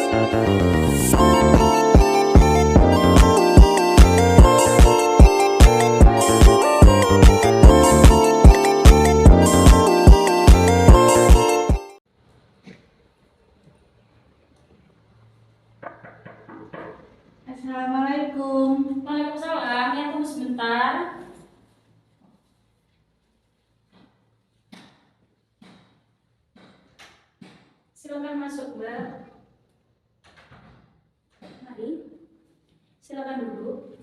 Assalamualaikum. Waalaikumsalam, ya tunggu sebentar. Silakan masuk, Mbak. Mari, silakan duduk.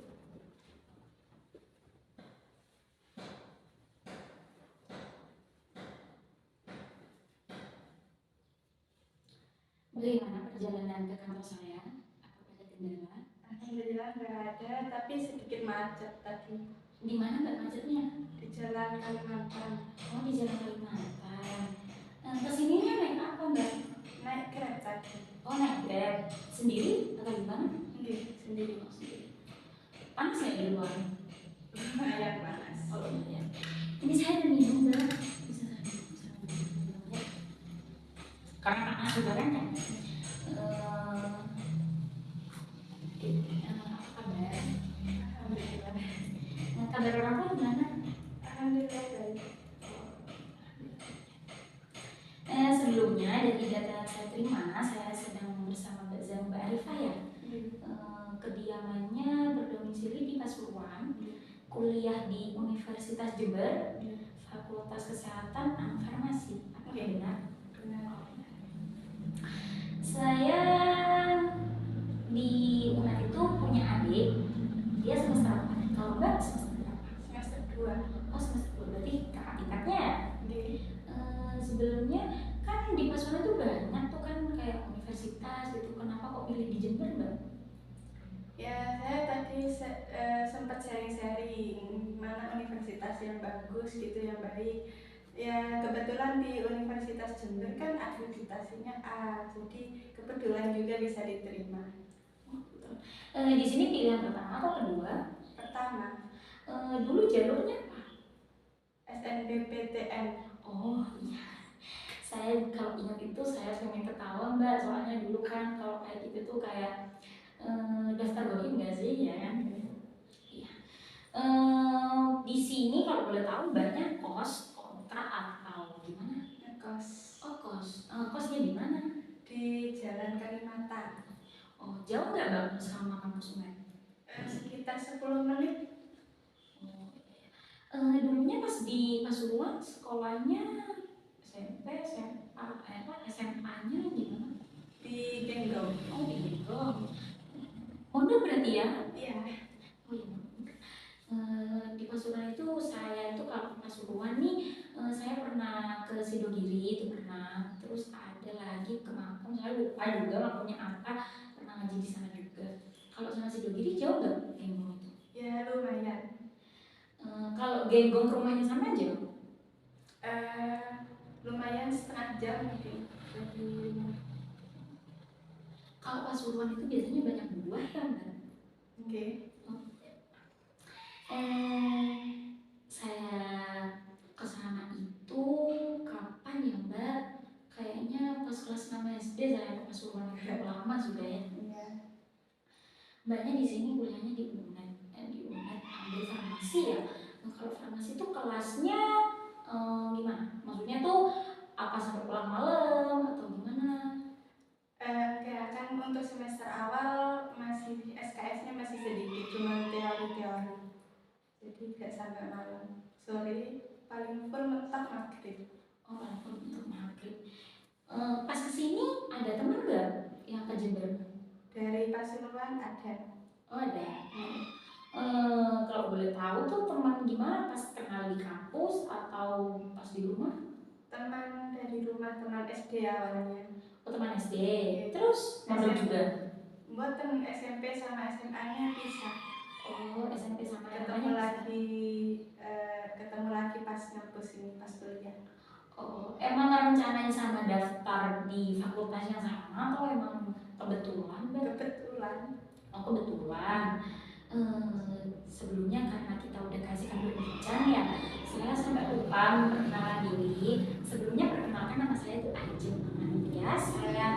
Bagaimana perjalanan ke kantor saya? Apakah ada kendala? Alhamdulillah nggak ada, tapi sedikit macet tadi Di mana Mbak macetnya? di Jalan Kalimantan. Oh, di Jalan Kalimantan. Kesininya naik apa, Mbak? Naik Grab tadi. Oh, naik Grab. Sendiri atau gimana? Sendiri. Oh, sendiri. Panas ya di luar? Lumayan panas. Oh, lumayan. Ini saya ada minum, Mbak. Bisa saya minum ya? Karena panas juga kan ya? Apa kabar? Alhamdulillah. Kabar orang tua gimana? Alhamdulillah baik. Sebelumnya dari data saya terima, saya sedang bersama Mbak Zam, Mbak Arifah ya. Kediamannya berdomisili di Pasuruan, kuliah di Universitas Jember, Fakultas Kesehatan dan Farmasi. Apa benar? Benar. Saya di UNAD itu punya adik, dia semester apa? Kalau Mbak semester berapa? Semester 2. Oh, semester 2, berarti kakak tingkatnya ya? Sebelumnya kan di Pasuruan itu banyak tuh kan kayak universitas gitu, kenapa kok pilih di Jember, Mbak? Ya, saya tadi sempat sharing-sharing mana universitas yang bagus gitu, yang baik. Ya, kebetulan di Universitas Jember kan akreditasinya A, jadi kebetulan juga bisa diterima. Oh, betul. Di sini pilihan pertama atau kedua? Pertama, Dulu jalurnya apa? SNBPTN. Oh iya, saya kalau ingat itu saya pengen ketawa Mbak, soalnya dulu kan kalau kayak gitu tuh kayak daftar goib nggak sih ya kan? Iya. Di sini kalau boleh tahu Mbaknya kos, kontrak atau gimana? Kos Oh kos, kosnya di mana? di Jalan Kalimantan. Oh jauh nggak Mbak sama kampus Mbak? Sekitar 10 menit. Oh iya. Dulunya pas di Pasuruan sekolahnya SMP, SMA, SMA-nya gimana? Di Genggong. Oh di Genggong. Mondok berarti ya? Iya. Oh iya. Di Pasuruan itu saya itu kalau ke Pasuruan nih saya pernah ke Sidogiri itu pernah, terus ada lagi ke Mampang, saya lupa juga makamnya apa, pernah ngaji di sana juga. Kalau sama Sidogiri jauh nggak Genggong itu? Ya lumayan. Kalau Genggong ke rumahnya sama aja? Lumayan setengah jam mungkin. Kalau Pasuruan itu biasanya banyak buah ya Mbak? Oke. Saya kesana itu kapan ya Mbak? Kayaknya pas kelas 6 SD saya ke Pasuruan, udah lama sudah ya. Iya. Mbaknya di sini kuliahnya di UNED, ambil farmasi ya. Nah, kalau farmasi itu kelasnya gimana? Maksudnya tuh apa sampai pulang malam atau gimana? Enggak, kan untuk semester awal masih SKS-nya masih sedikit, cuma teori-teori. Jadi nggak sampai malam. Sore paling full mentok maghrib. Oh, paling full untuk maghrib. Pas kesini ada teman nggak yang ke Jember? Dari Pasuruan ada. Oh ada. Kalau boleh tahu tuh teman gimana, pas kenal di kampus atau pas di rumah? Teman dari rumah, teman SD awalnya. Oh teman SD. Terus mondok juga? Buat teman SMP sama SMA-nya pisah. Oh SMP sama Ketemu lagi pas ngampus ini, pas kuliah. Oh emang rencanain sama daftar di fakultas yang sama atau emang kebetulan? Kebetulan. Oh kebetulan. Sebelumnya karena kita udah kasih kan berbincang ya, saya sampai lupa memperkenalkan diri. Sebelumnya perkenalkan nama saya itu Ajeng ya, saya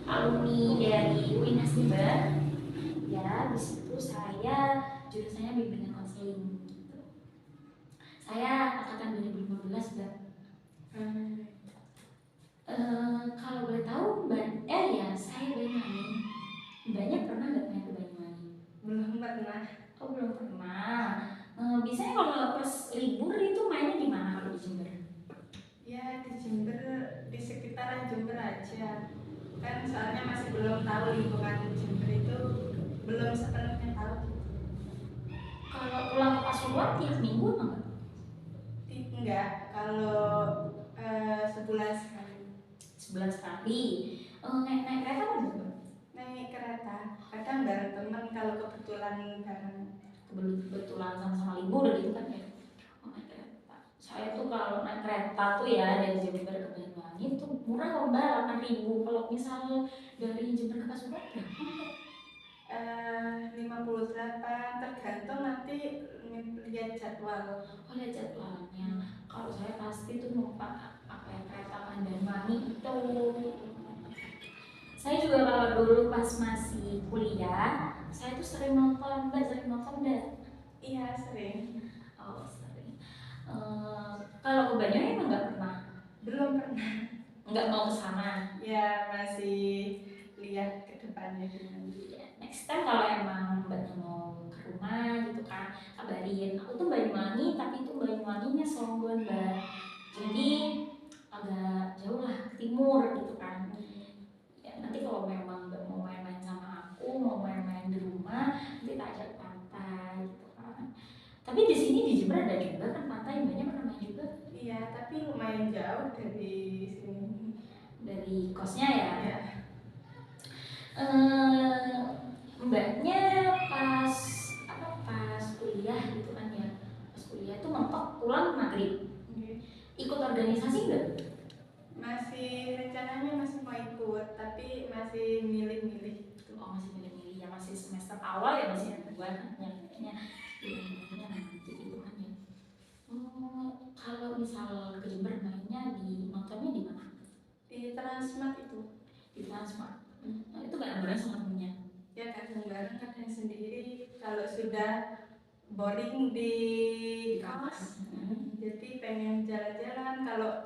alumni dari sih Mbak. Ya, di situ saya jurusannya bimbingan konseling gitu. Saya angkatan 2015 Mbak. Kalau boleh tahu Mbak, ya saya Banyuwangi. Mbaknya pernah nggak main ke Banyuwangi? Belum pernah. Oh belum pernah. Biasanya kalau pas libur itu mainnya di mana kalau di Jember? Ya di Jember, di sekitaran Jember aja. Kan soalnya masih belum tahu lingkungan Jember itu, belum sepenuhnya tahu. Kalau pulang ke Pasuruan tiap minggu enggak? Enggak, kalau sebulan sekali. Sebulan sekali. Naik kereta apa Mbak? Naik kereta, kadang bareng teman kalau kebetulan bareng. Kebetulan sama-sama libur gitu kan ya. Naik kereta. Saya tuh kalau naik kereta tuh ya dari Jember ke Banyuwangi tuh murah kok Mbak, 8.000. Kalau misal dari Jember ke Pasuruan berapa? 58, tergantung nanti lihat jadwal. Oh lihat jadwalnya. Kalau saya pasti tuh mau pakai kereta Banyuwangi itu. Saya juga kalau dulu pas masih kuliah, saya tuh sering nonton Mbak. Iya sering. Oh sering. Kalau ke Banyuwangi emang nggak pernah? Belum pernah. Nggak mau ke sana? Ya masih lihat ke depannya gimana. Next time kalau emang Mbaknya mau ke rumah gitu kan, kabarin. Aku tuh Banyuwangi, tapi itu Banyuwanginya Songgon Mbak. Jadi agak jauh lah ke timur gitu kan. Ya nanti kalau memang Mbak mau main-main sama aku, mau main-main di rumah, nanti tak ajak pantai gitu kan. Tapi di sini di Jember ada juga kan pantai, Mbaknya pernah main juga? Iya, tapi lumayan jauh dari sini. Dari kosnya ya? Ya. Mbaknya pas kuliah gitu kan ya, pas kuliah tuh mentok pulang maghrib. Ikut organisasi enggak? Masih rencananya masih mau ikut, tapi masih milih-milih. Oh masih milih-milih ya, masih semester awal ya, masih buat kayaknya nanti gitu kan ya. Kalau misal ke Jember mainnya nontonnya di mana? Di Transmart itu. Di Transmart. Nah, itu bareng-bareng sama temennya? Ya kadang bareng, kadang sendiri. Kalau sudah boring di kos, jadi pengen jalan-jalan. Kalau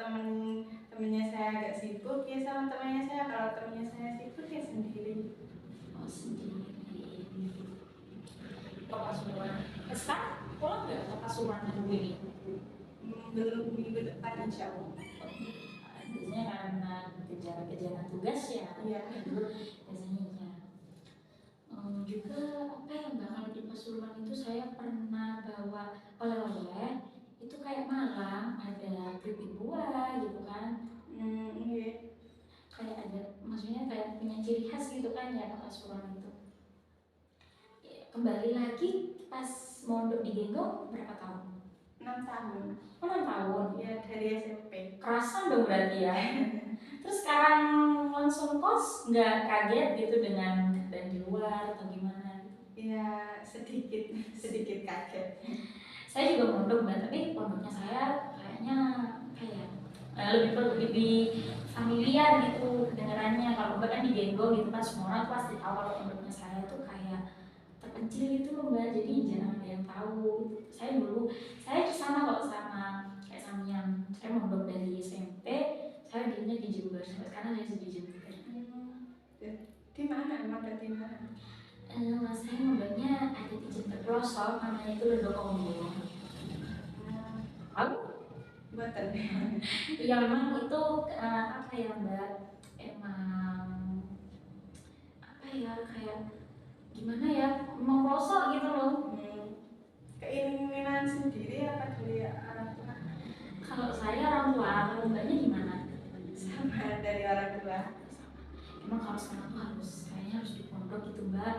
temennya saya agak sibuk ya sama temennya saya, kalau temennya saya sibuk ya sendiri. Oh sendiri. Ke Pasuruan. Sekarang pulang nggak ke Pasuruan minggu ini? Belum, minggu depan insya Allah. Biasanya karena kejar-kejaran tugas ya. Iya. Biasanya ya. Juga apa ya Mbak, kalau di Pasuruan itu saya pernah bawa oleh-oleh. Itu kayak malam ada keripik buah gitu kan. Iya. Kayak ada, maksudnya kayak punya ciri khas gitu kan ya ke Pasuruan itu. Ya, kembali lagi pas mondok di Genggong berapa tahun? 6 tahun. Oh 6 tahun? Ya dari SMP. Kerasan dong berarti ya. Terus sekarang langsung kos, nggak kaget gitu dengan keadaan di luar atau gimana? Ya sedikit kaget. Saya juga mondok Mbak, tapi pondoknya saya kayaknya lebih familiar gitu kedengarannya. Kalau Mbak kan di Genggong gitu kan, semua orang pasti tahu. Kalau pondoknya saya tuh kayak terpencil gitu loh Mbak, jadi jarang ada yang tahu. Saya kesana kok sama kayak Samian. Saya mondok dari SMP, saya dulunya di Jember, sampai sekarang saya di Jember. Di mana emang ada di mana? Saya mondoknya ada di Jember pelosok, namanya itu Ledokombo. Tahu? Buatan. Ya memang itu apa ya Mbak? Emang apa ya, kayak gimana ya? Memang pelosok gitu loh. Keinginan sendiri apa dari orang tua? Kalau saya orang tua, kalau Mbaknya gimana? Sama dari orang tua. Emang kalau sekarang tuh kayaknya harus di pondok gitu Mbak,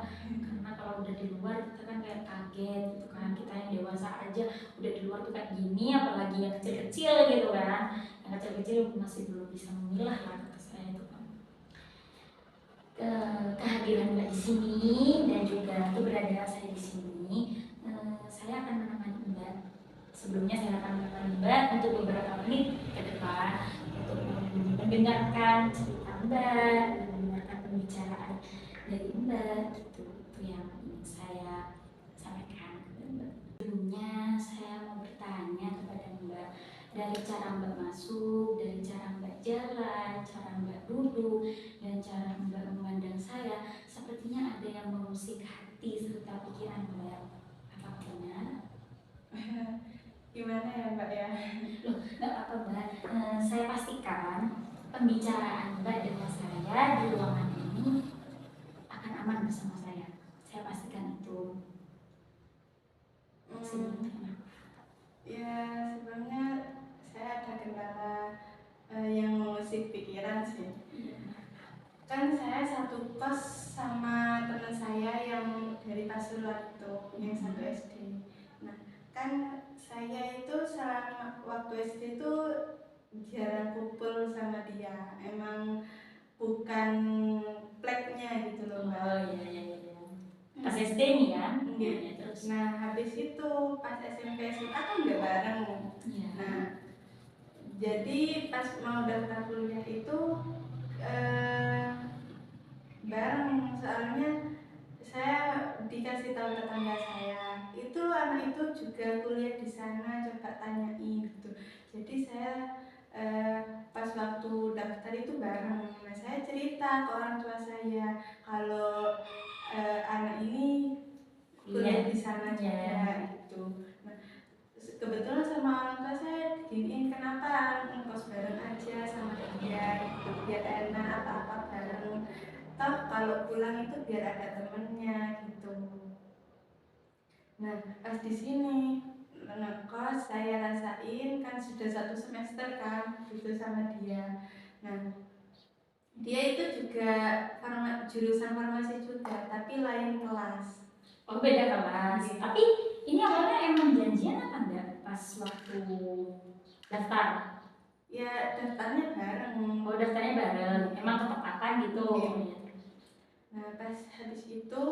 karena kalau udah di luar kita kan kayak kaget gitu kan, kita yang dewasa aja udah di luar tuh kayak gini, apalagi yang kecil-kecil gitu kan, yang kecil-kecil masih belum bisa memilah lah kata saya itu kan. Kehadiran Mbak di sini dan juga keberadaan saya di sini, saya akan menemani Mbak. Sebelumnya saya akan menemani Mbak untuk beberapa menit ke depan untuk mendengarkan cerita Mbak, mendengarkan pembicaraan dari Mbak gitu, itu yang ingin saya sampaikan ke Mbak. Sebelumnya saya mau bertanya kepada Mbak, dari cara Mbak masuk, dari cara Mbak jalan, cara Mbak duduk, dan cara Mbak memandang saya, sepertinya ada yang mengusik hati serta pikiran Mbak. Apakah benar? Gimana ya Mbak ya? Loh, nggak apa-apa Mbak. Saya pastikan pembicaraan Mbak dengan saya di ruangan ini akan aman bersama saya. Saya pastikan itu. Ya sebenarnya saya ada kendala yang mengusik pikiran sih. Kan saya satu kos sama teman saya yang dari Pasuruan itu, yang satu SD. Nah, kan saya itu selama waktu SD itu jarang kumpul sama dia. Emang bukan pleknya gitu loh Mbak. Oh iya. Pas SD nih kan? Iya. Terus. Nah habis itu pas SMP SMA kan nggak bareng. Iya. Nah jadi pas mau daftar kuliah itu bareng, soalnya saya dikasih tahu tetangga saya itu anak itu juga kuliah di sana, coba tanyain gitu. Jadi saya pas waktu daftar itu bareng. Nah saya cerita ke orang tua saya kalau anak ini kuliah di sana juga gitu. Nah kebetulan sama orang tua saya diginiin, kenapa ngekos bareng aja sama dia gitu, biar enak apa-apa bareng, toh kalau pulang itu biar ada temennya gitu. Nah pas di sini ngekos saya rasain kan sudah 1 semester kan gitu sama dia. Nah dia itu juga jurusan farmasi juga tapi lain kelas. Oh beda kelas. Iya. Tapi ini awalnya emang janjian apa enggak pas waktu daftar? Ya daftarnya bareng. Oh daftarnya bareng. Emang ketepatan gitu. Iya. Nah pas habis itu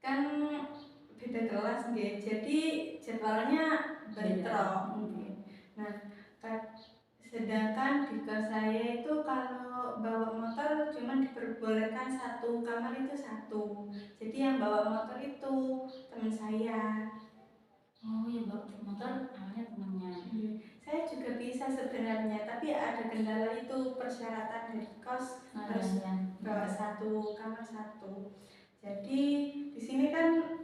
kan beda kelas nggih. Jadi jadwalnya bentrok. Nah sedangkan di kelas saya itu kalau bawa motor cuma diperbolehkan 1 kamar itu 1. Jadi yang bawa motor itu teman saya. Oh ya bawa motor awalnya temannya. Saya juga bisa sebenarnya, tapi ada kendala itu persyaratan dari kos harus bawa 1 kamar 1. Jadi di sini kan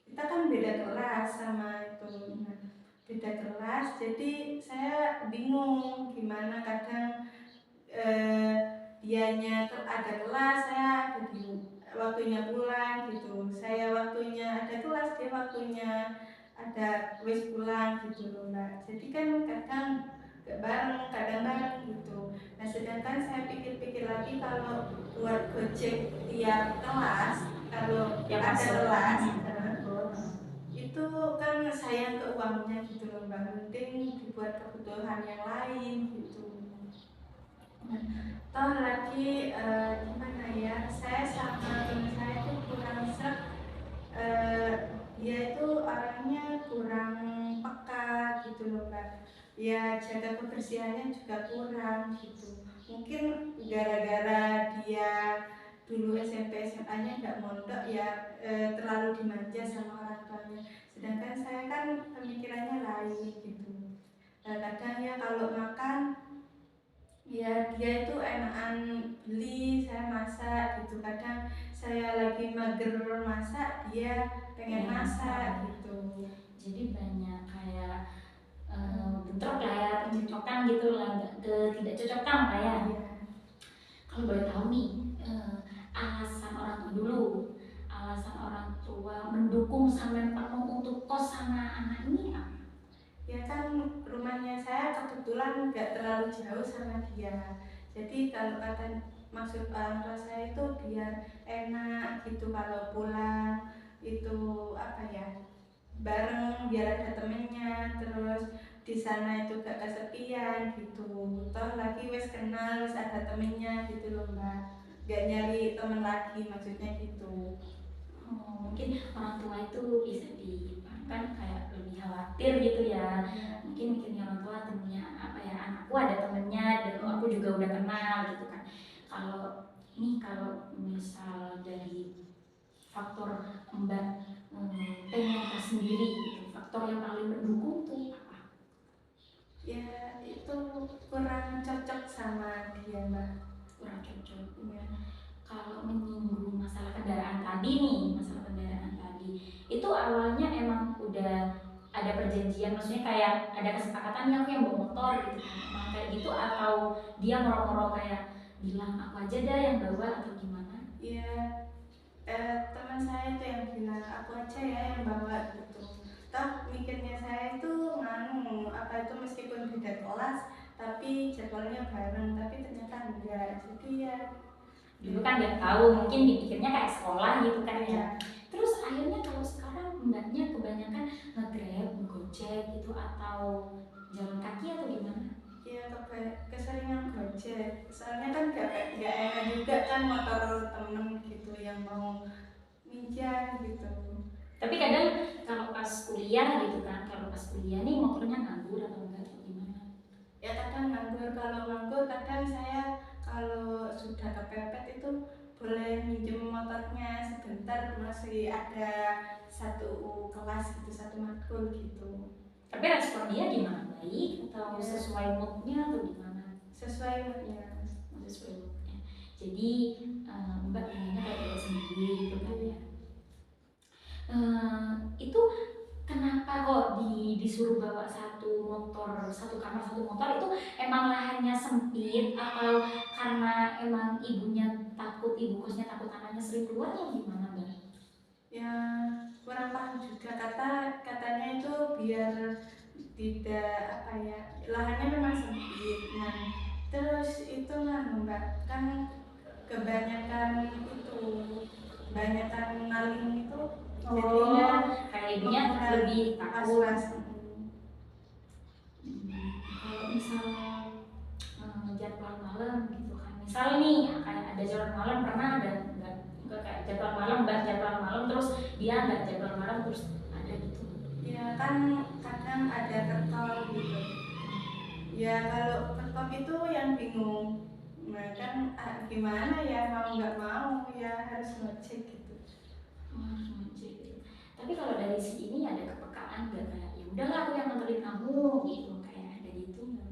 kita kan beda kelas sama itu. Nah, beda kelas, jadi saya bingung gimana, kadang dianya ada kelas, saya ada di waktunya pulang gitu. Saya waktunya ada kelas, dia waktunya ada wis pulang gitu loh Mbak. Jadi kan kadang gak bareng, kadang bareng gitu. Nah sedangkan saya pikir-pikir lagi kalau buat gojek tiap kelas, kalau Ya, ada kelas itu kan sayang ke uangnya gitu loh Mbak. Mending dibuat kebutuhan yang lain gitu. Toh lagi gimana ya, saya sama teman saya itu kurang serap. Dia itu orangnya kurang peka gitu loh Mbak. Ya jaga kebersihannya juga kurang gitu. Mungkin gara-gara dia dulu SMP SMA-nya nggak mondok ya, terlalu dimanja sama orang tuanya. Sedangkan saya kan pemikirannya lain gitu. Kadang ya kalau makan ya dia itu enakan beli, saya masak gitu. Kadang saya lagi mager masak, dia pengen masak gitu. Jadi banyak kayak bentrok lah ya, pencocokan gitu lah, tidak cocokan lah ya. Kalau boleh tahu nih, alasan orang tua dulu, alasan orang tua mendukung sampai penuh untuk kos sama anak ini apa? Ya kan rumahnya saya kebetulan nggak terlalu jauh sama dia. Jadi kalau kata maksud orang tua saya itu biar enak gitu kalau pulang itu apa ya, bareng biar ada temennya, terus di sana itu gak kesepian gitu. Toh lagi wes kenal, wes ada temennya gitu loh Mbak. Gak nyari temen lagi maksudnya gitu. Mungkin orang tua itu bisa kan kayak lebih khawatir gitu ya. Mungkin mikirnya orang tua temennya apa ya, anakku ada temennya dan juga udah kenal gitu kan. Kalau misal dari faktor Mbak pengen kos sendiri gitu, faktor yang paling mendukung tuh apa? Ya itu kurang cocok sama dia Mbak. Kurang cocok. Ya. Kalau menyinggung masalah kendaraan tadi, itu awalnya emang udah ada perjanjian, maksudnya kayak ada kesepakatan nih aku yang bawa motor gitu kan, emang kayak gitu, atau dia moro-moro kayak bilang aku aja dah yang bawa atau gimana? Iya, teman saya itu yang bilang aku aja ya yang bawa gitu. Toh mikirnya saya itu apa itu meskipun beda kelas tapi jadwalnya bareng, tapi ternyata enggak. Jadi ya Dulu kan nggak tahu, mungkin dipikirnya kayak sekolah gitu kan ya. Terus akhirnya kalau sekarang Mbaknya kebanyakan nge-Grab, Gojek gitu, atau jalan kaki atau gimana? ya keseringan Gojek. Soalnya kan gak enak juga kan motor temen gitu yang mau minjam gitu. Tapi kadang kalau pas kuliah gitu kan, kalau pas kuliah nih motornya nganggur atau enggak atau gimana? Ya kadang nganggur, kalau nganggur kadang saya kalau sudah kepepet itu boleh minjem motornya sebentar, masih ada satu kelas gitu, satu matkul gitu. Tapi respon dia gimana? Baik atau Ya, sesuai moodnya atau gimana? sesuai moodnya. Sesuai moodnya. Jadi Mbak pengennya kayak beda sendiri gitu kan ya. Itu kenapa kok disuruh bawa satu kamar satu motor, itu emang lahannya sempit atau karena emang ibu kosnya takut anaknya sering keluar atau gimana Mbak? Ya kurang paham juga, katanya itu biar tidak apa ya, lahannya memang sempit. Nah terus itu Mbak, kan kebanyakan maling itu jadinya kayak ibunya lebih takut. was-was. Kalau misal jadwal malam gitu kan, misal nih kayak ada jadwal malam, pernah ada nggak kayak jadwal malam terus dia nggak jadwal malam terus ada gitu? Ya kan kadang ada kerkol gitu. Ya kalau kerkol itu yang bingung. Nah kan gimana ya, mau nggak mau ya harus ngecek gitu. Harus ngecek gitu. Tapi kalau dari si ini ada kepekaan nggak, kayak ya udahlah aku yang nganterin kamu gitu, kayak ada gitu nggak?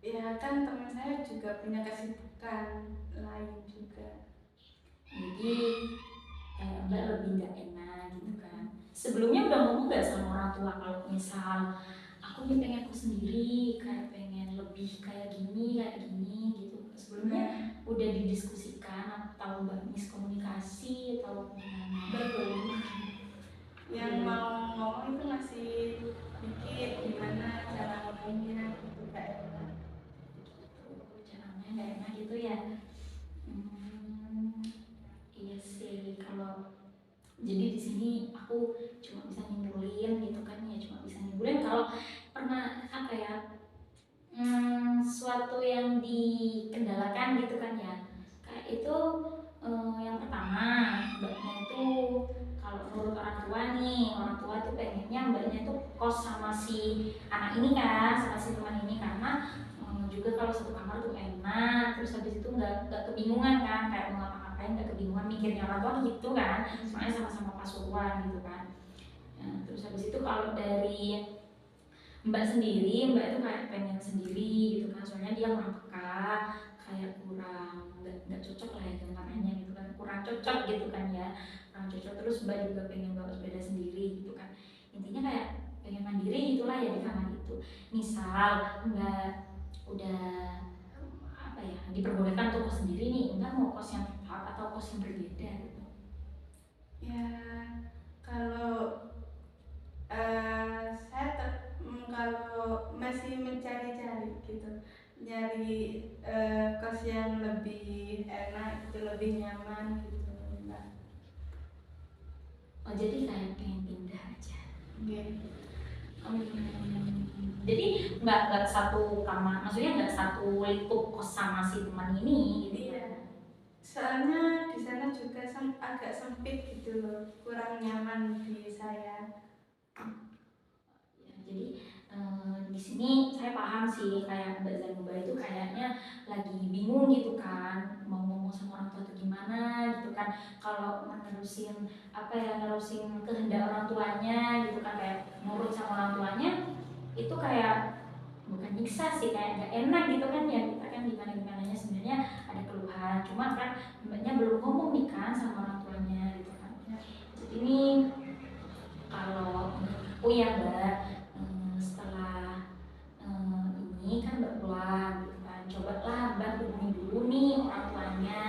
Ya kan teman saya juga punya kesibukan lain juga. Jadi kayak Mbak lebih nggak enak gitu kan. Sebelumnya udah ngomong nggak sama orang tua kalau misal aku nih pengen aku sendiri, kayak pengen lebih kayak gini gitu? Sebelumnya udah didiskusikan atau Mbak miskomunikasi atau gimana? Belum. Yang mau ngomong itu masih mikir gimana cara ngomongnya gitu, kayak Caranya nggak enak gitu ya. Iya sih, kalau jadi di sini aku cuma bisa nyimpulin gitu kan ya, kalau pernah apa ya, suatu yang dikendalakan gitu kan ya, kayak itu yang pertama Mbaknya itu kalau menurut orang tua tuh pengennya Mbaknya tuh kos sama si anak ini kan, sama si teman ini, karena juga kalau satu kamar tuh enak, terus habis itu nggak kebingungan kan, kayak mau ngapa-ngapain nggak kebingungan, mikirnya orang tua gitu kan, soalnya sama-sama Pasuruan gitu kan. Nah, terus habis itu kalau dari Mbak sendiri, Mbak itu kayak pengen sendiri gitu kan, soalnya dia kurang peka, kayak kurang nggak cocok lah ya gambarannya gitu kan, kurang cocok gitu kan ya, kurang cocok. Terus Mbak juga pengen bawa sepeda sendiri gitu kan, intinya kayak pengen mandiri gitulah ya di kamar itu. Misal Mbak udah apa ya, diperbolehkan untuk kos sendiri nih, Mbak mau kos yang tetap atau kos yang berbeda gitu? ya kalau kalau masih mencari-cari gitu, nyari kos yang lebih enak gitu, lebih nyaman gitu Mbak. Oh jadi kayak pengen pindah aja. Gitu. Jadi nggak satu kamar, maksudnya nggak satu lingkup kos sama si teman ini gitu. Iya. Soalnya di sana juga agak sempit gitu loh, kurang nyaman di saya. Ya, jadi di sini saya paham sih, kayak Mbak Zanuba itu kayaknya lagi kan. Kalau menerusin nerusin kehendak orang tuanya gitu kan, kayak nurut sama orang tuanya, itu kayak bukan nyiksa sih, kayak nggak enak gitu kan ya. Kita kan gimana-gimananya sebenarnya ada keluhan, cuma kan mbaknya belum ngomong nih kan sama orang tuanya gitu kan. Jadi ini kalau oh ya mbak, setelah ini kan mbak pulang gitu kan, cobalah mbak hubungi dulu nih orang tuanya,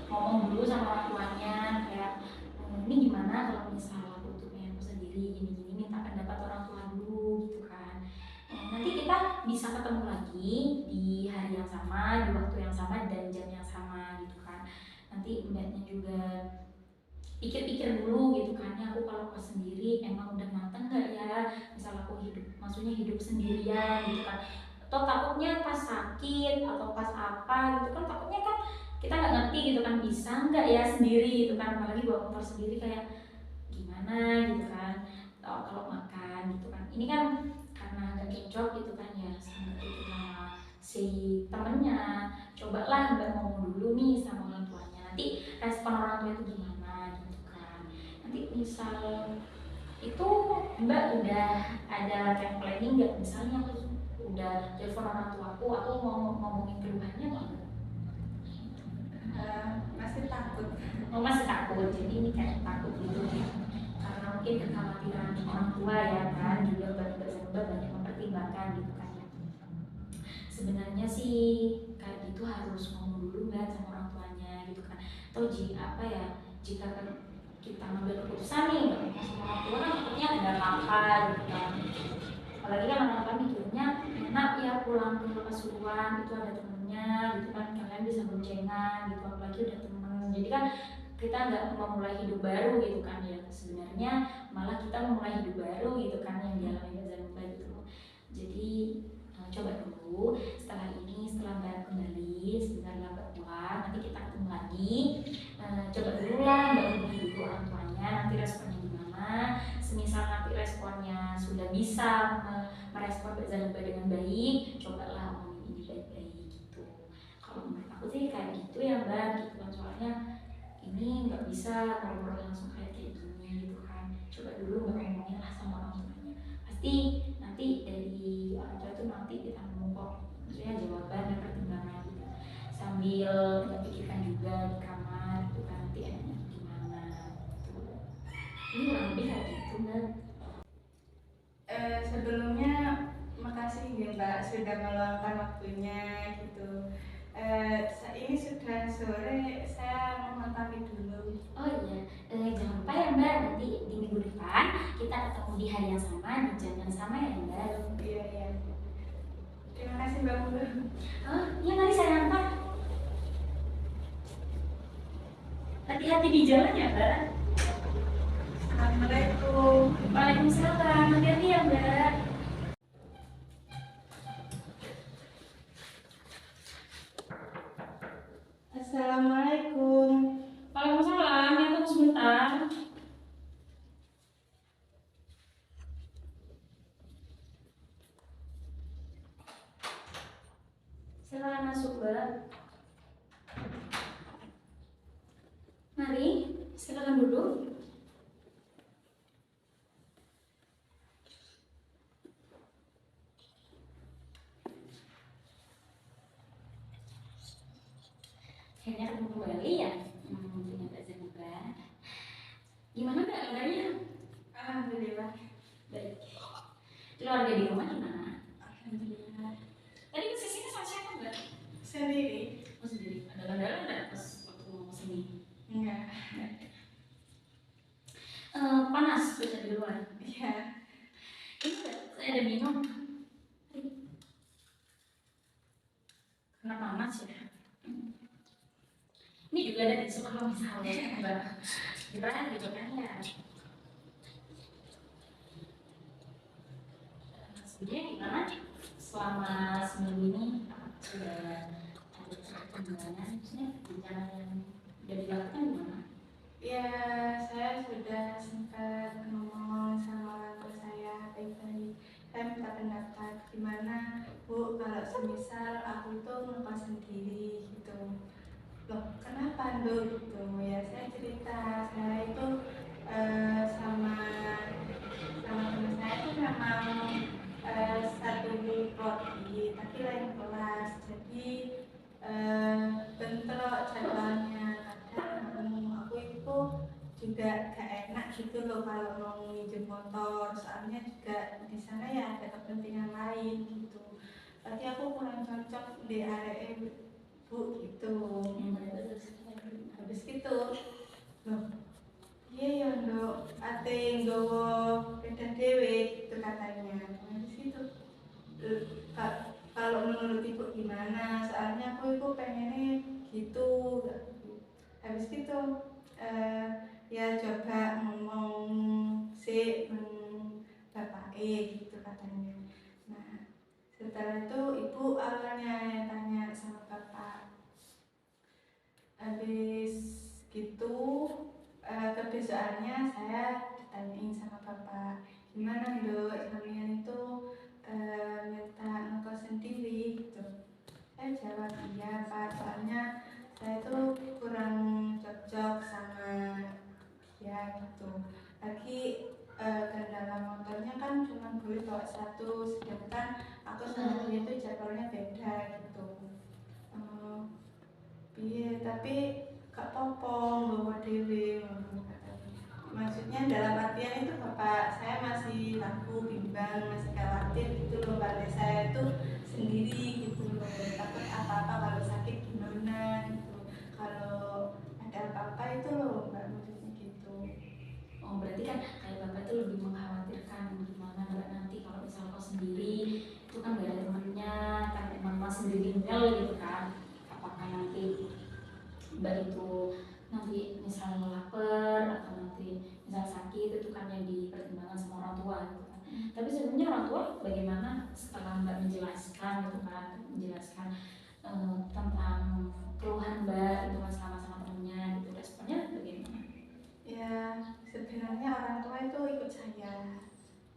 ngomong dulu sama orang tuanya kayak ini gimana kalau misal aku tuh pengen aku sendiri gini-gini, minta pendapat orang tua dulu gitu kan. Nanti kita bisa ketemu lagi di hari yang sama, di waktu yang sama, dan jam yang sama gitu kan. Nanti mbaknya juga pikir-pikir dulu gitu kan, ya aku kalau kos sendiri emang udah mateng gak ya, misal aku maksudnya hidup sendirian gitu kan, atau takutnya pas sakit atau pas apa gitu kan, takutnya kan kita nggak ngerti gitu kan, bisa nggak ya sendiri gitu kan, apalagi bawa motor sendiri kayak gimana gitu kan. Kalau makan gitu kan, ini kan karena nggak cocok gitu kan ya sama si temennya. Cobalah mbak ngomong dulu nih sama orang tuanya, nanti respon orang tua itu gimana gitu kan. Nanti misal itu mbak udah ada kayak planning nggak, misalnya aku udah telepon orang tua aku mau ngomongin keluhannya apa enggak? Masih takut. Masih takut, jadi ini kayak takut gitu ya, karena mungkin kekhawatiran orang tua ya kan, juga mbak banyak mempertimbangkan gitu kan ya. Sebenarnya sih kayak gitu harus ngomong dulu mbak sama orang tuanya gitu kan, atau jika kita ngambil keputusan nih nggak sama orang tua kan takutnya ada apa gitu kan. Apalagi kan anak-anak mikirnya enak ya pulang ke Pasuruan itu ada temennya gitu kan, kalian bisa boncengan gitu, apalagi udah temen, jadi kan kita nggak memulai hidup baru gitu kan ya, sebenarnya malah kita memulai hidup baru gitu kan yang dialami Mbak Zanubba gitu. Jadi coba dulu setelah mbak kembali sebentar lah mbak pulang, nanti kita ketemu lagi. Coba dulu lah mbak hubungi dulu orang tuanya, nanti responnya gimana. Semisal nanti responnya sudah bisa merespon Mbak Zanubba dengan baik, cobalah omongin ini baik-baik gitu. Kalau menurut aku sih kayak gitu ya mbak gitu kan, soalnya ini nggak bisa ngobrol langsung kayak gini gitu kan. Coba dulu mbak ngomongin lah sama orang tuanya, pasti nanti dari orang tua itu nanti kita nemu kok maksudnya jawaban dan pertimbangan gitu, sambil mbak pikirkan juga di kamar gitu kan, nanti enaknya gimana gitu. Ini kurang lebih kayak gitu mbak. Sebelumnya makasih ya mbak sudah meluangkan waktunya gitu. Ini sudah sore, saya mau pamit dulu. Oh iya, jangan lupa ya mbak, nanti di minggu depan kita ketemu di hari yang sama, di jam yang sama ya mbak. Iya iya. Terima kasih mbak Mulu. Oh iya, mari saya antar. Hati-hati di jalan ya mbak. Assalamualaikum. Waalaikumsalam, hati-hati ya mbak. Assalamualaikum. Waalaikumsalam, ya tunggu sebentar. Silakan masuk mbak. Mari, silakan duduk. Akhirnya ketemu kembali ya dengan Mbak Zanubba. Gimana mbak kabarnya? Alhamdulillah. Baik. Keluarga di rumah gimana? Alhamdulillah. Tadi ke sini sama siapa mbak? Sendiri? Oh sendiri. Ada kendala nggak pas waktu mau kesini? Enggak. Panas cuaca di luar. Iya. Ini mbak, saya ada minum. Karena panas ya. Ini juga ada tisu kalau misalnya mbak gerah gitu kan ya. Sebenarnya gimana selama seminggu ini sudah ada perkembangan, maksudnya rencana yang udah dilakukan gimana? Ya, saya sudah sempat ngomong sama orang tua saya baik-baik. Saya minta pendapat gimana Bu kalau semisal aku tuh ngekos sendiri gitu. loh kenapa Nduk gitu ya. Saya cerita saya itu sama teman saya itu memang satu prodi tapi lain kelas, jadi bentrok jadwalnya. Kadang aku itu juga gak enak gitu loh kalau mau minjem motor, soalnya juga di sana ya ada kepentingan lain gitu. Berarti aku kurang cocok di area bu gitu. Habis gitu loh, iya ya Nduk, ate nggawa sepeda dhewe gitu katanya. Habis itu kalau menurut ibu gimana, soalnya aku itu pengennya gitu. Habis itu ya coba ngomong sih bapak gitu katanya. Nah setelah itu ibu awalnya tanya sama bapak. Habis gitu kebiasaannya saya ditanyain sama bapak, gimana Nduk, kalian itu minta ngekos sendiri gitu. Saya jawab iya Pak, soalnya saya tuh kurang cocok sama dia gitu. Lagi kendala motornya kan cuma boleh bawa satu, sedangkan aku sama dia tuh jadwalnya beda gitu. Iya, tapi gak apa-apa nggawa dhewe ngono katanya. Maksudnya dalam artian itu bapak saya masih ragu, bimbang, masih khawatir gitu loh, Mbak. Saya itu sendiri gitu loh, takut apa-apa kalau sakit gimana gitu. Kalau ada apa-apa itu loh Mbak, maksudnya gitu. Oh berarti kan kayak bapak itu lebih mengkhawatirkan gimana Mbak nanti kalau misal kau sendiri itu kan gak ada temennya, kan mama sendiri gitu kan, apakah nanti Mbak itu nanti misal lapar atau nanti misal sakit, itu kan yang dipertimbangkan sama orang tua gitu kan. Tapi sebenarnya orang tua bagaimana setelah Mbak menjelaskan gitu kan, menjelaskan tentang keluhan Mbak itu kan sama temennya gitu, responnya bagaimana? Ya sebenarnya orang tua itu ikut saya,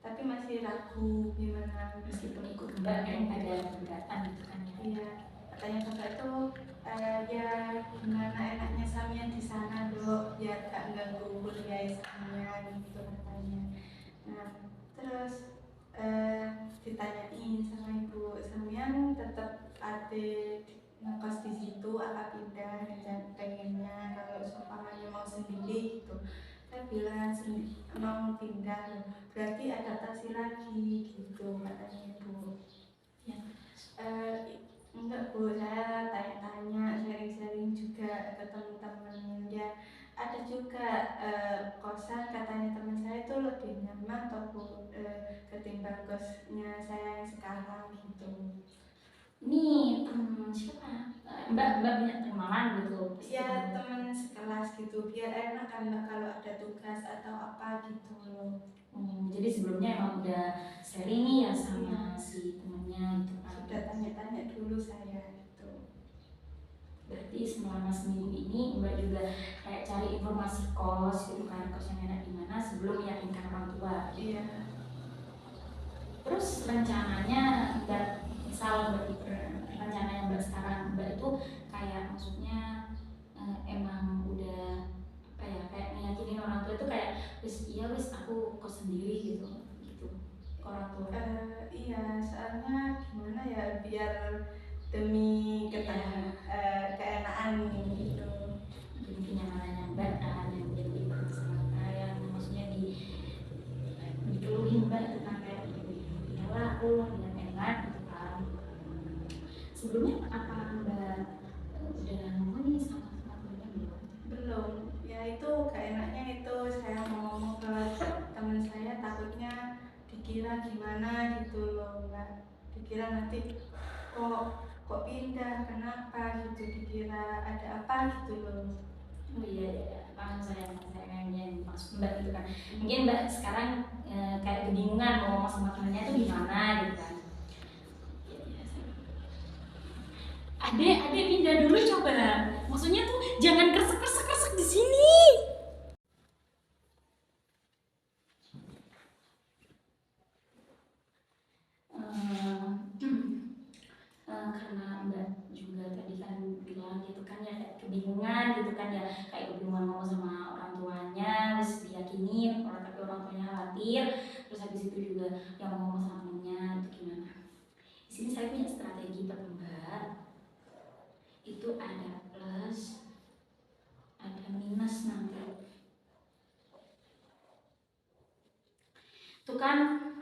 tapi masih ragu gimana. Meskipun ikut Mbak kan ada keberatan gitu kan ya. Iya, katanya bapak itu ya gimana enaknya Samian di sana Dok, biar gak ganggu kuliah Samian gitu katanya. Nah terus ditanyain sama ibu, Samian tetap ada ngekos di situ apa pindah, dan pengennya kalau seumpamanya mau sendiri gitu. Saya bilang mau pindah, berarti adaptasi lagi gitu katanya ibu. Ya. Enggak Bu, saya tanya-tanya, sharing-sharing juga ke teman-teman ya. Ada juga kosan katanya teman saya itu lebih nyaman atau Bu, ketimbang kosnya saya yang sekarang gitu. Ini teman siapa? Mbak punya teman gitu? Ya teman sekelas gitu, biar enak kan Mbak kalau ada tugas atau apa gitu loh. Jadi sebelumnya emang udah sharing nih ya sama si temennya gitu kan? Sudah tanya-tanya dulu saya gitu. Berarti selama seminggu ini Mbak juga kayak cari informasi kos gitu kan, kos yang enak di mana sebelum meyakinkan orang tua. Iya. Terus rencananya Mbak, misal rencana yang Mbak sekarang, Mbak itu kayak maksudnya emang udah apa ya, kayak meyakinin orang tua itu kayak wis aku kos sendiri gitu ke orang tua. Iya, soalnya gimana ya, biar demi keenaan gitu, Demi kenyamanannya Mbak kan, yang jadi persyaratan yang maksudnya dikeluhin Mbak itu kan kayak ya aku yang enak gitu kan. Sebelumnya apa Mbak udah ngomong nih sama keluarga belum ya. Itu gak enaknya itu saya mau ngomong ke teman saya, takutnya dikira gimana gitu loh Mbak, dikira nanti kok pindah, kenapa gitu, dikira ada apa gitu loh. Oh iya, paham saya yang maksud Mbak gitu kan. Mungkin Mbak sekarang kayak kebingungan mau ngomong sama temennya itu gimana gitu kan. Adek pindah dulu coba. Maksudnya tuh jangan kresek di sini. Karena Mbak juga tadi kan bilang gitu kan ya, kayak kebingungan gitu kan ya, kayak kebingungan ngomong sama orang tuanya, terus diyakinin orang tapi orang tuanya khawatir, terus habis itu juga yang ngomong sama temennya itu gimana. Di sini saya punya strategi buat Mbak, itu ada plus ada minus nanti. Itu kan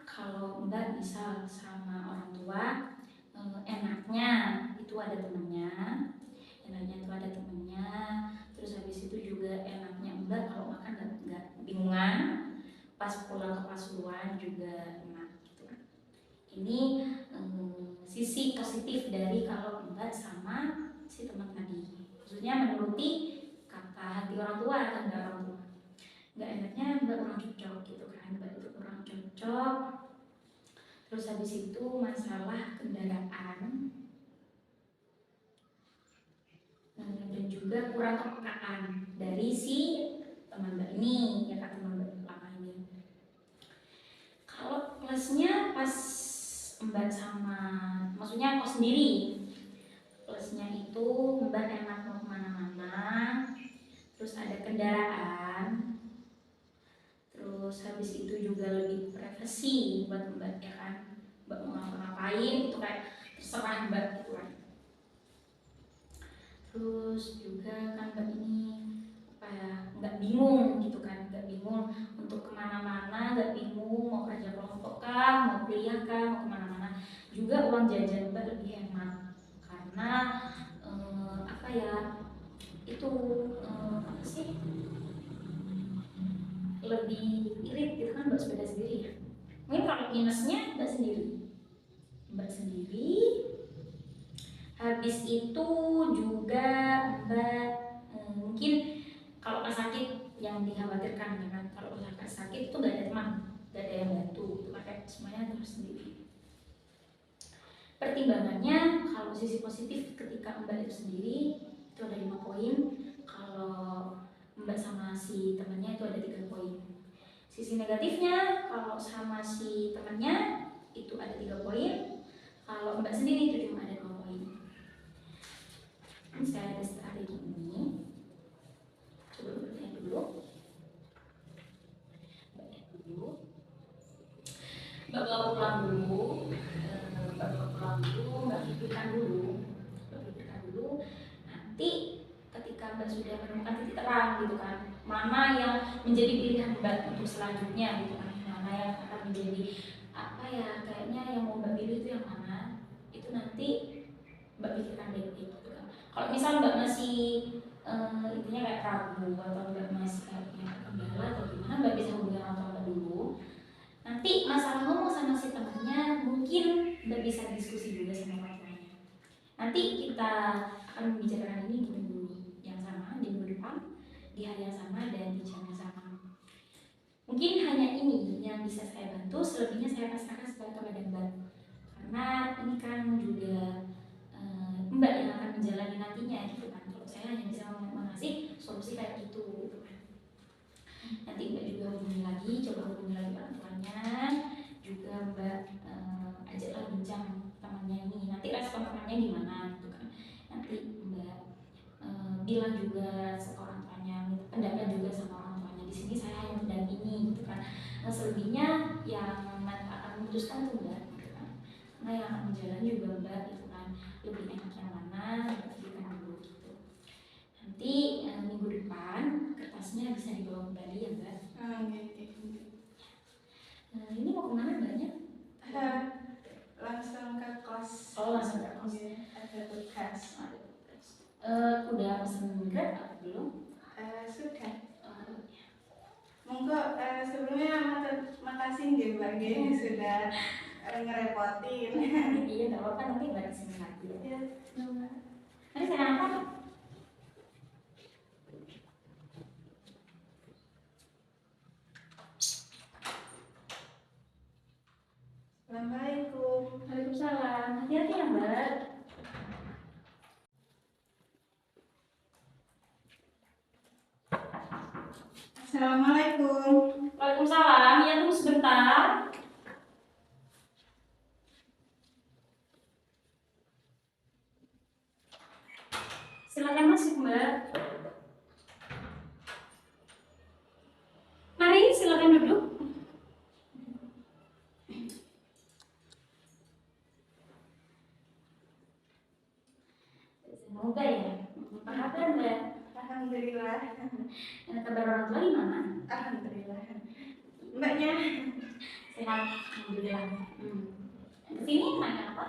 kalau Mbak bisa sama orang tua, enaknya itu ada temennya, terus habis itu juga enaknya Mbak kalau makan nggak bingungan, pas pulang ke Pasuruan juga enak gitu. Ini sisi positif dari kalau Mbak sama si teman tadi, maksudnya menuruti kata hati orang tua atau enggak orang tua. Nggak enaknya Mbak kurang cocok gitu kan, Mbak itu kurang cocok. Terus habis itu masalah kendaraan dan juga kurang kepekaan dari si teman Mbak ini, ya kan, teman Mbak lama ini. Kalau plusnya pas Mbak sama, maksudnya kok sendiri, plusnya itu Mbak enak mau kemana-mana, terus ada kendaraan, terus habis itu juga lebih privasi buat Mbak, ya kan, Mbak mau ngapa-ngapain itu kayak terserah Mbak gitu kan. Terus juga kan Mbak ini apa ya, nggak bingung gitu kan, nggak bingung untuk kemana-mana, nggak bingung mau kerja kelompok kah, mau kuliah kah, mau kemana-mana. Juga uang jajan Mbak lebih hemat karena apa ya itu apa sih, lebih irit gitu kan Mbak sepeda sendiri ya. Mungkin kalau minusnya Mbak sendiri. Habis itu juga Mbak mungkin kalau pas sakit yang dikhawatirkan ya kan, kalau sakit itu nggak ada teman, nggak ada yang bantu, itu pakai semuanya terus sendiri. Pertimbangannya kalau sisi positif ketika Mbak itu sendiri itu ada 5 poin, kalau Mbak sama si temannya itu ada 3 poin. Sisi negatifnya kalau sama si temannya itu ada 3 poin, kalau Mbak sendiri itu cuma ada 2 poin. Ini saya ada strategi ini, coba lihat dulu. Mbak bawa pulang dulu, Mbak pikirkan dulu. Nanti ketika Mbak sudah menemukan titik terang gitu kan, mana yang menjadi pilihan Mbak untuk selanjutnya gitu kan, mana yang akan menjadi apa ya, kayaknya yang mau Mbak pilih itu yang mana, itu nanti Mbak pikirkan baik-baik gitu kan. Kalau misal Mbak masih intinya kayak ragu atau Mbak masih kayak punya kendala atau gimana, Mbak bisa hubungi orang tua Mbak dulu. Nanti masalah ngomong sama si temannya mungkin Mbak bisa diskusi juga sama orang tuanya. Nanti kita akan membicarakan ini di minggu yang sama, di minggu depan, di hari yang sama dan di jam yang sama. Mungkin hanya ini yang bisa saya bantu, selebihnya saya pasrahkan kepada Mbak. Karena ini kan juga Mbak yang akan menjalani nantinya gitu kan. Kalau saya hanya bisa mengasih solusi kayak gitu gitu kan. Nanti Mbak juga coba hubungi lagi orang tuanya, juga Mbak ajaklah bincang temannya ini, nanti respon temannya gimana gitu kan. Nanti Mbak bilang juga ke orang tuanya, pendapat juga sama orang tuanya. Di sini saya hanya mendampingi gitu kan. Nah, selebihnya yang akan memutuskan tuh Mbak gitu kan. Karena yang akan menjalani juga Mbak gitu kan. Lebih enak yang mana Mbak pilihkan dulu gitu. Nanti minggu depan kertasnya bisa dibawa kembali ya Mbak. Ini mau kemana Mbaknya? Langsung ke kos. Oh, langsung ke kos. Ada tugas. Udah pesen Grab atau belum? Sudah. Monggo sebelumnya makasih nggih Mbak nggih sudah ngerepotin. Iya, enggak apa-apa, nanti Mbak kesini lagi. Iya. Nanti saya apa? Assalamualaikum. Waalaikumsalam. Hati-hati ya Mbak. Assalamualaikum. Waalaikumsalam. Ya, tunggu sebentar. Silakan masuk Mbak. Mari silakan duduk. Semoga ya. Apa kabar Mbak? Alhamdulillah. Kabar orang tua gimana? Alhamdulillah. Mbaknya sehat. Alhamdulillah. Kesini naik apa?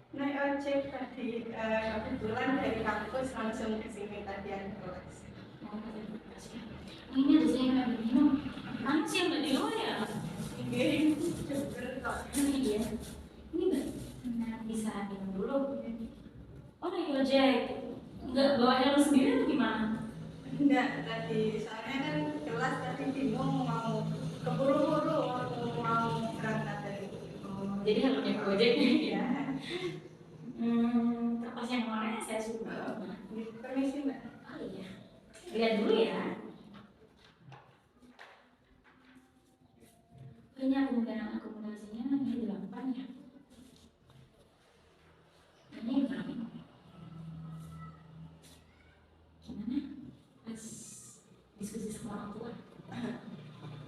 Naik ojek tadi, kebetulan dari kampus langsung ke sini tadi ada kelas. Ini ada saya yang minum. Mana sih yang di luar ya? Ini seger kok. Iya. Ini benar bisa minum dulu. Oh naik ojek. Enggak bawa helm sendiri atau gimana? Enggak, tadi soalnya kan kelas tadi bingung mau keburu-buru mau berangkat dari jadi harus naik ojek ya. Terpas yang mana saya suka. Permisi Mbak. Oh iya. Lihat dulu ya. Ini akomodasinya ini 8 ya. Ini berapa? Gimana? Pas diskusi sama orang tua.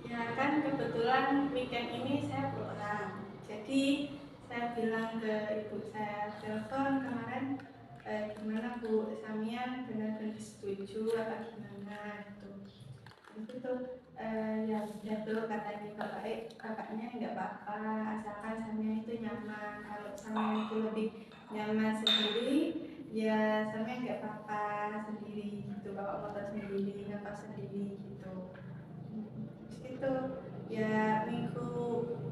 Ya kan kebetulan weekend ini saya pulang. Jadi saya bilang ke ibu saya, telepon kemarin, gimana Bu Samian benar-benar setuju apa gimana gitu. Itu ya udah tuh katanya bapaknya nggak apa-apa asalkan Samian itu nyaman. Kalau Samian itu lebih nyaman sendiri ya Samian nggak apa-apa sendiri gitu, bawa motor sendiri, ngapa sendiri gitu. Itu ya minggu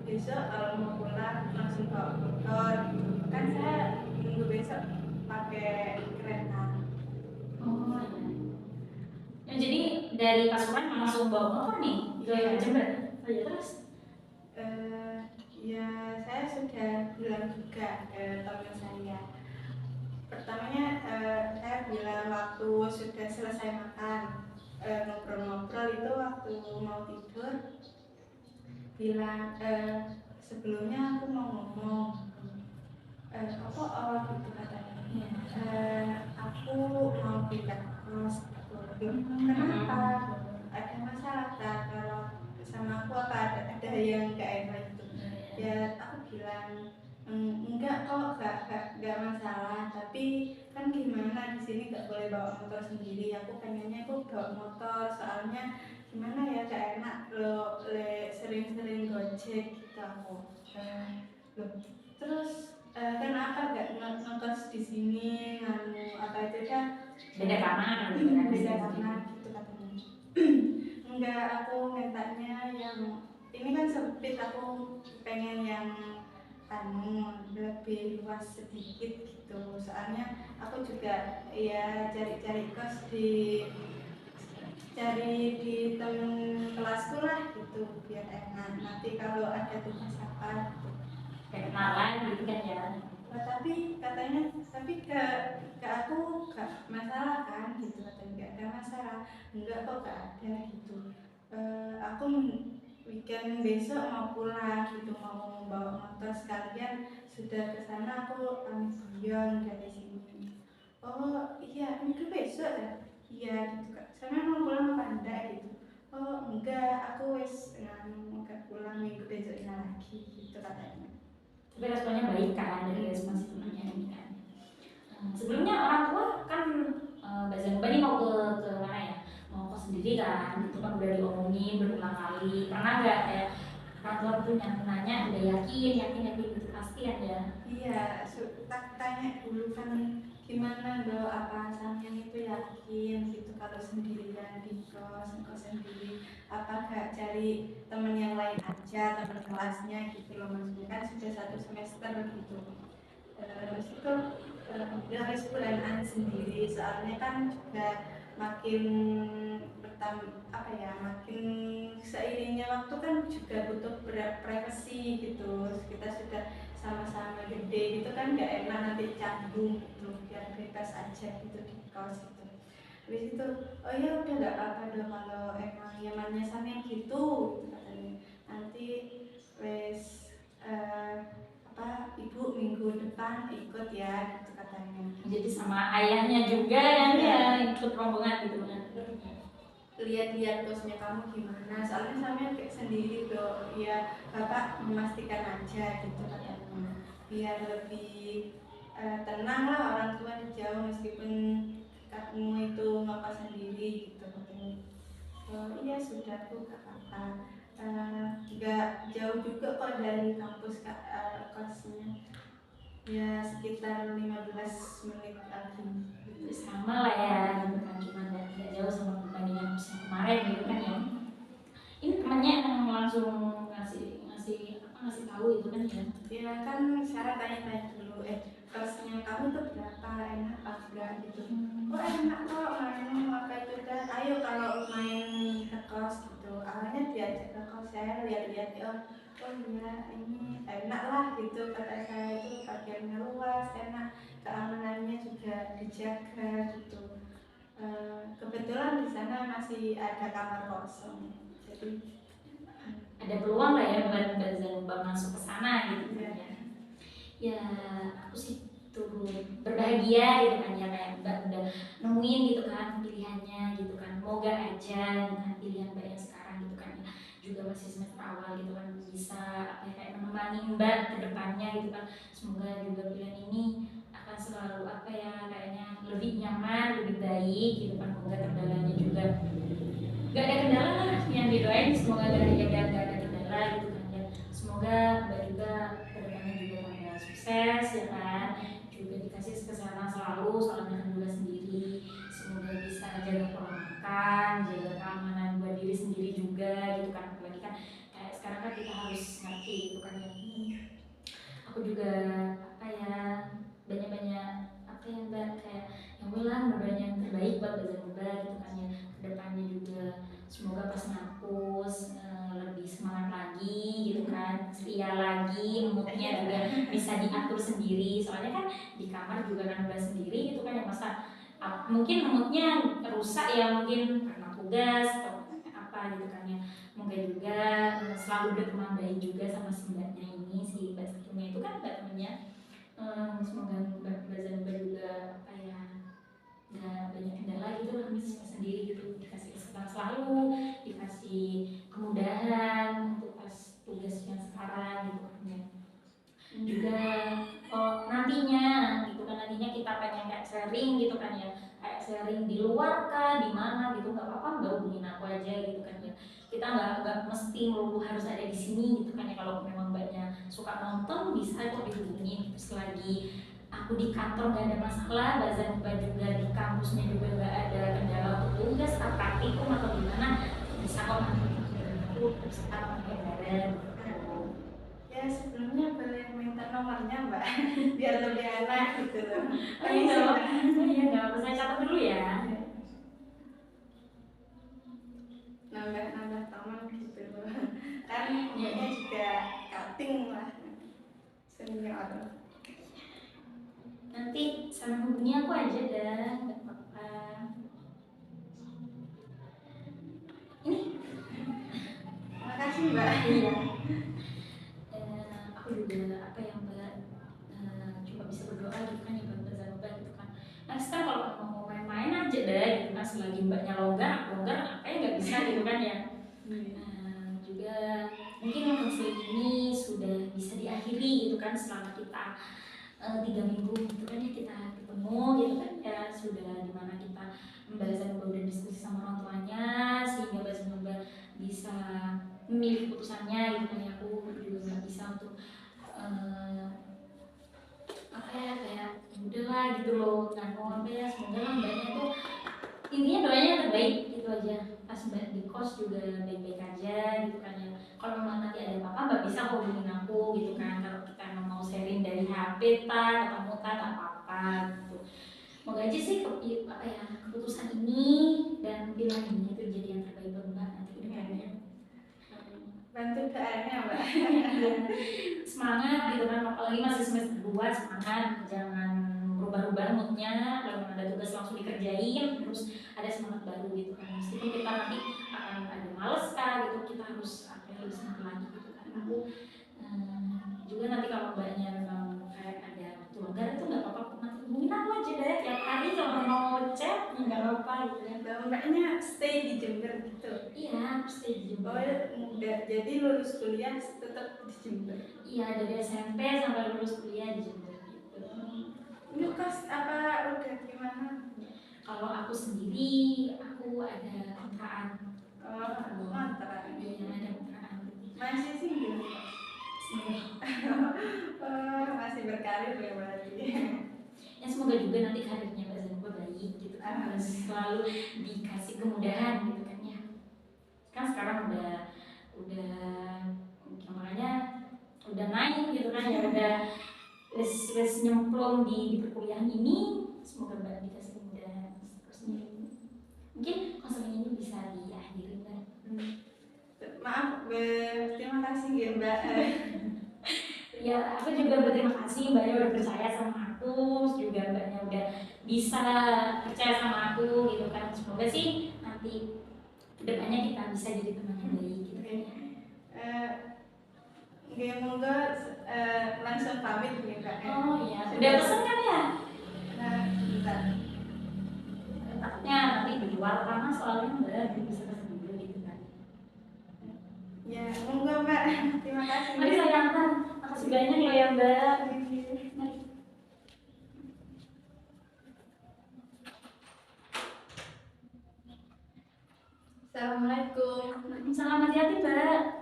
besok kalau mau pulang langsung bawa motor gitu. Kan saya minggu besok pakai kereta. Oh iya. Ya, jadi dari Pasuruan langsung bawa motor nih ke Jember. Oh ya terus? Ya saya sudah bilang juga ke teman saya. Pertamanya saya bilang waktu sudah selesai makan, ngobrol-ngobrol itu waktu mau tidur bilang sebelumnya aku mau ngomong apa gitu katanya, aku mau pindah kos. Kenapa? Ada masalah tak kalau sama aku apa ada yang gak enak itu? Ya aku bilang enggak kok, gak masalah, tapi kan gimana di sini gak boleh bawa motor sendiri. Aku pengennya aku bawa motor, soalnya gimana ya gak enak lo sering-sering gojek gitu aku. Loh, terus kenapa gak ngekos di sini nganu apa itu kan Beda kamar. Beda kamar gitu katanya. Enggak, aku mintanya yang ini kan sempit, aku pengen yang lebih luas sedikit gitu. Soalnya aku juga ya cari-cari kos cari di temen kelasku lah gitu biar enak. Nanti kalau ada tugas apa gitu. Kayak kenalan gitu kan ya. Tapi katanya ke aku gak masalah kan gitu, katanya gak ada masalah. Enggak kok, gak ada gitu. Aku weekend besok mau pulang gitu, mau bawa motor sekalian, sudah ke sana aku pamit guyon dari sini. Oh iya, minggu besok ya? Iya gitu Kak. Sana mau pulang apa enggak gitu? Oh enggak, aku wes enggak pulang minggu besoknya lagi gitu katanya. Tapi responnya baik kan dari respons temannya ini kan. Sebelumnya orang tua kan Mbak Zanuba ini mau ke mana ya? Mau kos sendiri kan? Itu kan udah diomongin berulang kali. Pernah nggak kayak orang tua tuh nanya udah yakin gitu pasti kan ya? Iya, tak tanya dulu kan gimana do, apa Samyang itu yakin gitu kalau sendirian di kos sendiri, apa gak cari temen yang lain aja, temen kelasnya gitu loh, maksudnya kan sudah 1 semester gitu. Terus itu harus bulanan sendiri, soalnya kan juga makin makin seiringnya waktu kan juga butuh privasi gitu. Kita sudah sama-sama gede gitu kan gak enak nanti canggung gitu, biar bebas aja gitu di kos gitu. Habis itu oh ya udah gak apa-apa dong kalau emang nyamannya sama yang gitu katanya. Nanti wes ibu minggu depan ikut ya gitu katanya. Jadi sama ayahnya juga ya ikut rombongan gitu kan. Lihat-lihat kosnya kamu gimana, soalnya sampai kayak sendiri tuh ya, bapak memastikan aja gitu katanya, biar lebih tenang lah orang tua di jauh meskipun kamu itu ngapa sendiri gitu katanya. Oh iya sudah tuh gak apa-apa, nggak jauh juga kok dari kampus kosnya, ya sekitar 15 menit lagi gitu. Sama lah ya gitu kan, cuma nggak jauh sama perbandingan musim kemarin gitu kan ya. Ini temannya yang langsung ngasih tahu itu kan ya. Ya kan saya tanya-tanya dulu, kosnya kamu tuh berapa, enak apa enggak gitu. Oh enak kok, main apa itu dan ayo kalau main ke kos gitu. Awalnya diajak ke kos, saya lihat-lihat oh iya ini enak lah gitu, kata saya itu bagiannya luas, enak, keamanannya juga dijaga gitu. Kebetulan di sana masih ada kamar kosong, jadi ada peluang lah ya buat Mbak Zanuba masuk ke sana gitu kan ya. Ya aku sih turut berbahagia gitu kan ya, kayak Mbak udah nemuin gitu kan pilihannya gitu kan. Moga aja dengan pilihan Mbak yang sekarang gitu kan ya, juga masih semester awal gitu kan, bisa kayak menemani Mbak ke depannya gitu kan. Semoga juga pilihan ini akan selalu kayaknya lebih nyaman, lebih baik gitu kan. Moga kendalanya juga gak ada kendala lah, yang didoain semoga gak ada kendala gitu kan ya. Semoga Mbak juga kedepannya juga tambah sukses ya kan, juga dikasih kesehatan selalu, soalnya kan juga sendiri. Semoga bisa jaga pola makan, jaga keamanan buat diri sendiri juga gitu kan. Apalagi kan kayak sekarang kan kita harus ngerti gitu kan ya. Aku juga banyak-banyak Mbak, kayak yang bilang berdoanya yang terbaik buat Mbak gitu kan ya. Kedepannya juga semoga pas ngampus lebih semangat lagi gitu kan, setia lagi, moodnya juga bisa diatur sendiri, soalnya kan di kamar juga kan Mbak sendiri gitu kan ya, masa mungkin moodnya rusak ya, mungkin karena tugas atau apa gitu kan ya. Moga juga selalu berteman baik juga sama si Mbaknya ini, si Mbak Satunya itu kan Mbak temennya. Semoga Mbak Zanuba juga nggak banyak kendala gitu lah, sendiri gitu, dikasih kesempatan selalu, dikasih kemudahan untuk pas tugas yang sekarang gitu kan ya. Juga nantinya gitu kan, nantinya kita pengen kayak sharing gitu kan ya, kayak sharing di luar kan, di mana gitu, nggak apa-apa Mbak, hubungin aku aja gitu kan ya. Kita nggak mesti melulu harus ada di sini gitu kan ya. Kalau memang Mbaknya suka nonton bisa kok dihubungin. Terus lagi aku di kantor nggak ada masalah, Mbak Zanuba juga di kampusnya juga nggak ada kendala untuk tugas atau praktikum atau gimana, bisa kok nanti aku serta bareng. Ya sebelumnya boleh minta nomornya Mbak, biar lebih enak gitu loh. Oh iya nggak apa, saya catat dulu ya. Nambah teman gitu loh, kan umurnya juga cutting lah, senior. Nanti sama hubungi aku aja dah, nggak apa-apa. Ini Makasih Mbak. iya. Aku juga Mbak, cuma bisa berdoa gitu kan ya buat Mbak Zanuba gitu kan. Next time kalau mau main-main aja deh gitu kan, selagi Mbaknya longgar nggak bisa gitu kan ya. Juga mungkin konseling ini sudah bisa diakhiri gitu kan, selama kita 3 minggu gitu kan ya kita ketemu gitu kan ya, sudah dimana kita Mbak Zanuba udah diskusi sama orang tuanya, sehingga Mbak Zanuba bisa memilih keputusannya gitu kan ya. Aku juga nggak bisa untuk kayak udahlah gitu loh, semoga lah Mbaknya tuh, intinya doanya yang terbaik gitu aja. Pas Mbak di kos juga baik-baik aja gitu kan ya. Kalau memang nanti ada apa-apa Mbak bisa hubungin aku gitu kan. Kalau kita mau sharing dari HP ketemu apa-apa gitu. Moga aja sih keputusan ini dan pilihan ini tuh jadi yang terbaik buat Mbak nanti ke depannya. Bantu doanya Mbak. Semangat gitu kan, apalagi masih semester 2, semangat, jangan berubah-ubah moodnya. Kalau ada tugas langsung dikerjain, terus ada semangat baru gitu kan. Meskipun kita nanti akan ada males kan gitu, kita harus lebih semangat lagi gitu kan. Aku juga nanti kalau mbaknya memang kayak ada waktu longgar itu nggak apa-apa, nanti hubungin aku aja deh tiap hari kalau mau chat ya nggak apa-apa gitu ya. Mbaknya stay di Jember gitu? Iya, aku stay di Jember. Jadi lulus kuliah tetap di Jember? Iya, dari SMP sampai lulus kuliah di Jember gitu. Ini kos apa udah gimana? Kalau aku sendiri, aku ada kontrakan. Kontrakan? Iya, ada kontrakan. Masih single? Masih berkarir ya berarti. Ya semoga juga nanti karirnya Mbak Zanuba baik gitu kan, selalu dikasih kemudahan gitu kan ya. Kan sekarang udah makanya udah naik gitu kan ya, udah wes nyemplung di perkuliahan ini, semoga Mbak dikasih kemudahan seterusnya. Mungkin konseling ini bisa diakhiri Mbak. Maaf, terima kasih ya Mbak. Ya, aku juga berterima kasih Mbaknya udah percaya sama aku, juga Mbaknya udah bisa percaya sama aku gitu kan. Semoga sih nanti kedepannya kita bisa jadi teman yang baik gitu kan ya. Moga langsung pamit nih Kak. Oh iya, udah pesen kan ya? Nah, bentar. Takutnya nanti di luar panas soalnya Mbak bisa pesen dulu gitu kan. Ya, moga Mbak. Terima kasih. Mari saya antar. Makasih banyak loh ya Mbak. Mari. Assalamualaikum. Waalaikumsalam, hati-hati Mbak.